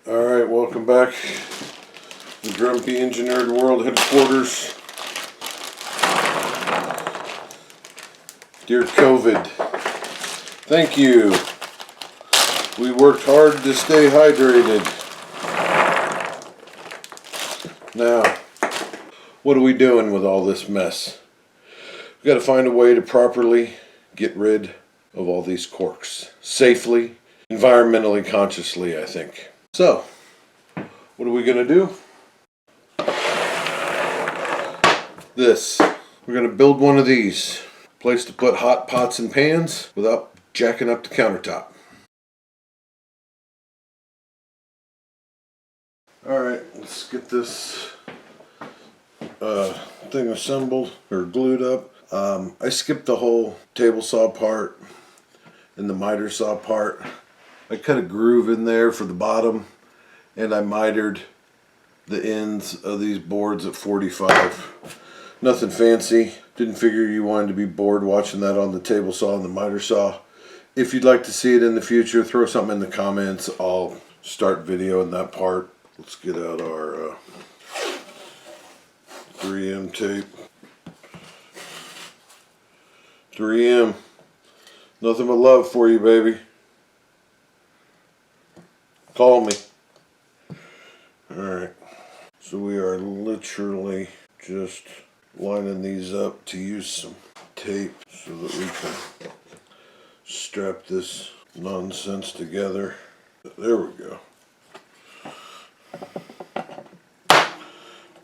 Alright, welcome back to the Grumpy Engineered World headquarters. Dear COVID, thank you. We worked hard to stay hydrated. Now, what are we doing with all this mess? We've got to find a way to properly get rid of all these corks. Safely, environmentally consciously, I think. So, what are we going to do? This. We're going to build one of these. Place to put hot pots and pans without jacking up the countertop. Alright, let's get this thing assembled or glued up. I skipped the whole table saw part and the miter saw part. I cut a groove in there for the bottom and I mitered the ends of these boards at 45. Nothing fancy. Didn't figure you wanted to be bored watching that on the table saw and the miter saw. If you'd like to see it in the future, throw something in the comments. I'll start videoing that part. Let's get out our 3M tape. 3M. Nothing but love for you, baby. Call me. Alright. So we are literally just lining these up to use some tape so that we can strap this nonsense together. There we go.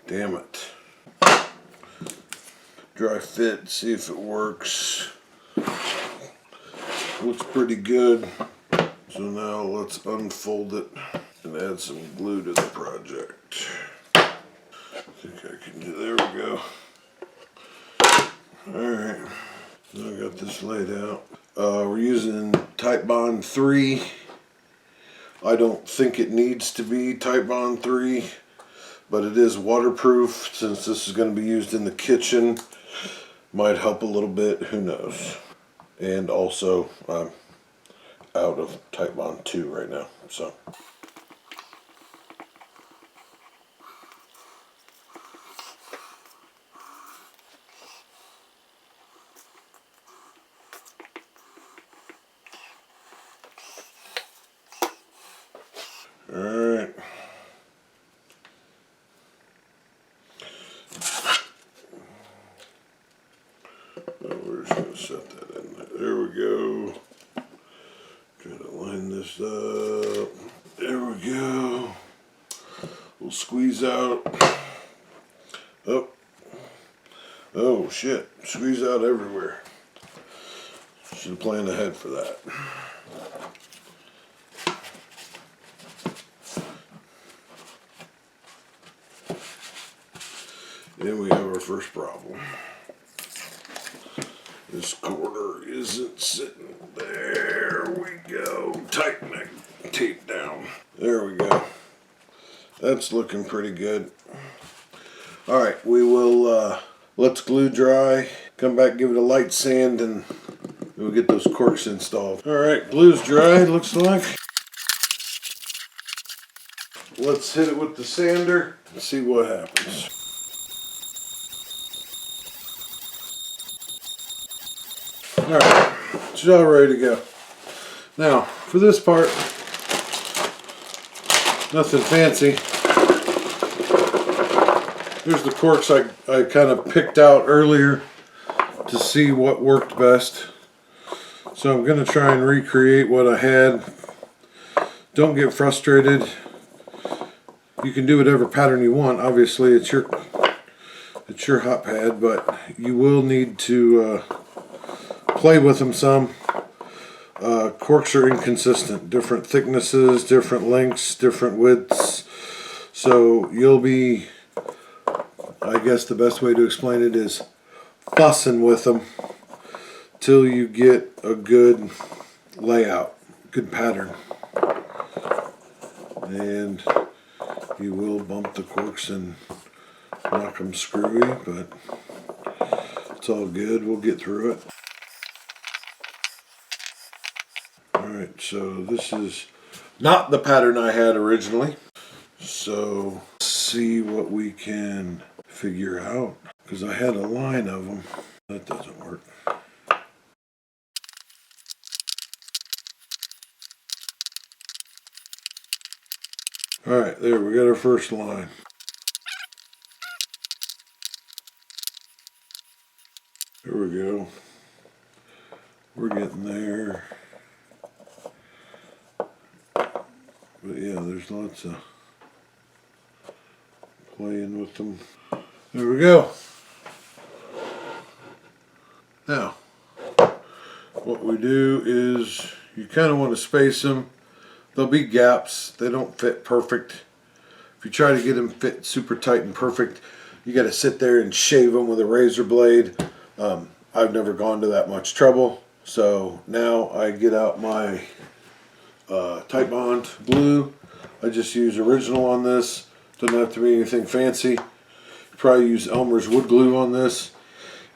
Damn it. Dry fit, see if it works. Looks pretty good. So now let's unfold it and add some glue to the project. I think I can do, there we go. Alright, now I got this laid out. We're using Titebond 3. I don't think it needs to be Titebond 3, but it is waterproof since this is going to be used in the kitchen. Might help a little bit, who knows. And also, I'm out of Titebond 2 right now, so. Alright. We're just going to set that in there. There we go. Try to line this up. There we go. We'll squeeze out. Oh. Oh shit. Squeeze out everywhere. Should have planned ahead for that. Then we have our first problem. This quarter isn't sitting. There we go. Tighten that tape down. There we go. That's looking pretty good. Alright, we will let's glue dry. Come back, give it a light sand, and we'll get those corks installed. Alright, glue's dry, looks like. Let's hit it with the sander and see what happens. Alright, it's all ready to go. Now, for this part, nothing fancy. Here's the corks I kind of picked out earlier to see what worked best. So I'm going to try and recreate what I had. Don't get frustrated. You can do whatever pattern you want. Obviously, it's your hot pad, but you will need to play with them some. Corks are inconsistent, different thicknesses, different lengths, different widths. So you'll be, I guess the best way to explain it is fussing with them till you get a good layout, good pattern. And you will bump the corks and knock them screwy, but it's all good. We'll get through it. Alright, so this is Not the pattern I had originally. So let's see what we can figure out, because I had a line of them. That doesn't work. Alright, there, we got our first line. There we go. We're getting there. But yeah, there's lots of playing with them. There we go. Now, what we do is you kind of want to space them. There'll be gaps. They don't fit perfect. If you try to get them fit super tight and perfect, you got to sit there and shave them with a razor blade. I've never gone to that much trouble. So now I get out my titebond glue. I just use original on this. Doesn't have to be anything fancy. You probably use Elmer's wood glue on this.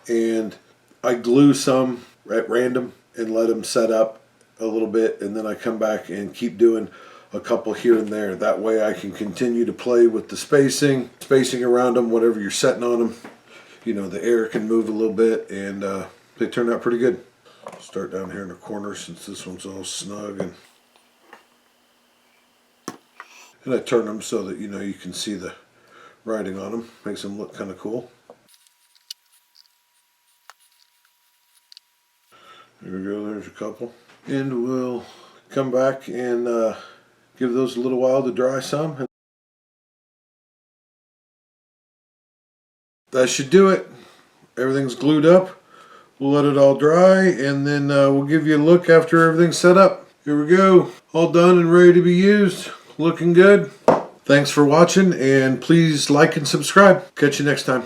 And I glue some at random and let them set up a little bit, and then I come back and keep doing a couple here and there. That way I can continue to play with the spacing around them, whatever you're setting on them. You know, the air can move a little bit, and they turn out pretty good. Start down here in the corner since this one's all snug, and I turn them so that, you know, you can see the writing on them. Makes them look kind of cool. There we go, there's a couple. And we'll come back and give those a little while to dry some. That should do it. Everything's glued up. We'll let it all dry, and then we'll give you a look after everything's set up. Here we go. All done and ready to be used. Looking good. Thanks for watching, and please like and subscribe. Catch you next time.